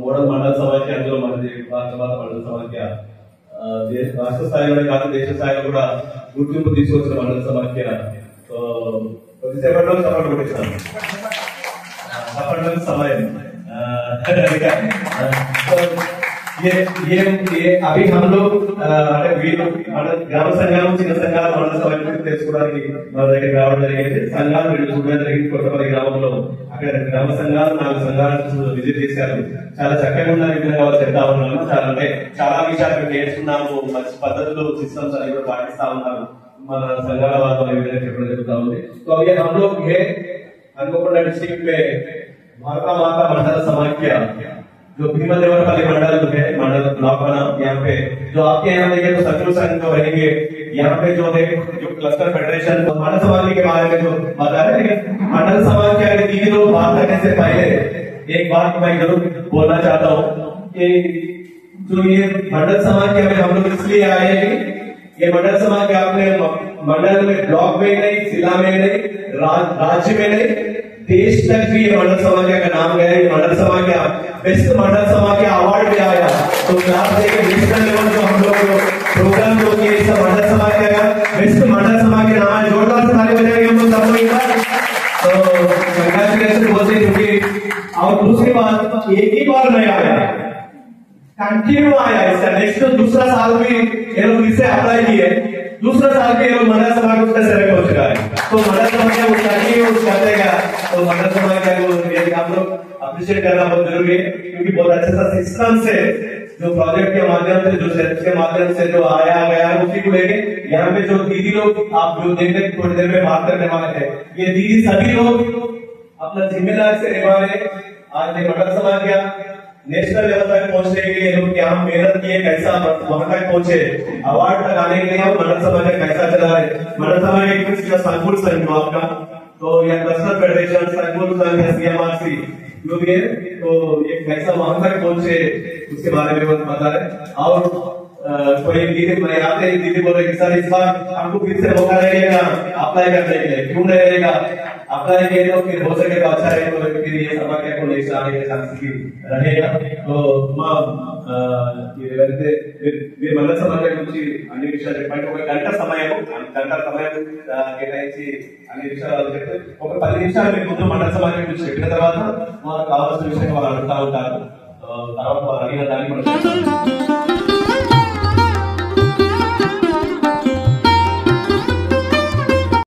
Model మండల సమాఖ్య అందులో మనది రాష్ట్రపాత మండల సమాఖ్య రాష్ట్ర స్థాయిలోనే కాదు దేశ స్థాయిలో కూడా గుర్తింపు తీసుకొచ్చిన మండల సమాఖ్య. సో కొద్దిసేపట్లో సపోర్ట్ కొట్టిస్తాను సపోర్ట్ సమయం. అవి హంలో అంటే గ్రామ సంఘాలు చిన్న సంఘాలు మండల సమాఖ్య తెలుసుకోవడానికి మన దగ్గర రావడం జరిగింది. సంఘాలు 2 చూడడం జరిగింది కొత్తపల్లి గ్రామంలో. అక్కడ గ్రామ సంఘాలు 4 సంఘాలు విజిట్ చేశారు. చాలా చక్కగా ఉన్న విధంగా వాళ్ళు చెప్తా ఉన్నాము. చాలా విషయాలు నేర్చుకున్నాము. మంచి పద్ధతులు సిస్టమ్స్ అన్ని కూడా పాటిస్తా ఉన్నారు. మన సంఘాల వాళ్ళు ఈ విధంగా చెప్పడం జరుగుతా ఉంది. तो अभी हम लोग है अन्नपूर्णा डिस्ट्रिक्ट में भारता माता मंडल समाख्या जो भीमदेवरपल्ली मंडल है, मंडल ब्लॉक बना यहाँ पे जो आपके यहाँ देखे तो सचिव संघ जो रहेंगे यहाँ पे जो है जो क्लस्टर फेडरेशन मंडल समाख्या के बारे में जो बता रहे हैं. मंडल समाख्या के दीदी लोग बात करने से पहले एक बात मैं जरूर बोलना चाहता हूँ कि जो ये मंडल समाख्या में हम लोग इसलिए आए हैं. ये मंडल समाख्या आपने मंडल में ब्लॉक में नहीं, जिला में नहीं, राज्य में नहीं, देश तक भी ये मंडल समाख्या का नाम गया. ये मंडल समाख्या बेस्ट मंडल समाख्या अवार्ड भी आया. तो क्लास देखिए नेशनल लेवल जो हम लोग प्रोग्राम जो किए इस मंडल समाख्या का बेस्ट मंडल समाख्या नाम है. जोरदार से ताली बजाएंगे हम लोग सब लोग. तो कंग्रेचुलेशन बोलते क्योंकि और दूसरी बात एक ही बार नहीं आया, कंटिन्यू आया. इसका नेक्स्ट दूसरा साल भी ये लोग इससे अप्लाई किए. दूसरा साल भी ये लोग मंडल समाख्या उसका सेलेक्ट हो चुका है. तो मंडल समाख्या वो कंटिन्यू करेगा. तो मंडल समाख्या को हम लोग अप्रिशिएट करना बहुत जरूरी है क्योंकि बहुत अच्छे सा सिस्टम से जो प्रोजेक्ट के माध्यम से जो सेल्फ के माध्यम से जो आया गया है उसी को लेके यहाँ पे जो दीदी लोग आप जो देखने थोड़ी देर में बात करने वाले थे ये दीदी सभी लोग अपना जिम्मेदारी से निभा रहे. आज ये मंडल समाख्या नेशनल लेवल तक पहुंचने के लिए लोग क्या मेहनत किए, कैसा वहां तक पहुंचे, अवार्ड तक आने के लिए मंडल समाख्या कैसा चला है. मंडल समाख्या संकुल संघ आपका तो यह क्लस्टर फेडरेशन संकुल संघ सीएमआरसी जो भी है तो ये कैसा वहां तक पहुंचे उसके बारे में बता रहे. और कोई दीदी मैं आते ही दीदी बोल रहे सर इस बार आपको फिर से मौका रहेगा अप्लाई करने के लिए. क्यों नहीं रहेगा, अप्लाई किए तो फिर हो सके तो अच्छा रहेगा. तो फिर ये समाख्या को नेक्स्ट आने के चांस भी रहेगा. तो మీరు మండల సమాఖ్య గురించి అన్ని విషయాలు చెప్పండి. ఒక గంట సమయం కేటాయించి అన్ని విషయాలు చెప్తే ఒక 10 నిమిషాలు మీకు ముందు మండల సమాఖ్య గురించి చెప్పిన తర్వాత మనకు కావాల్సిన విషయం వాళ్ళు అడుగుతా ఉంటారు. తర్వాత వాళ్ళు అడిగిన దాన్ని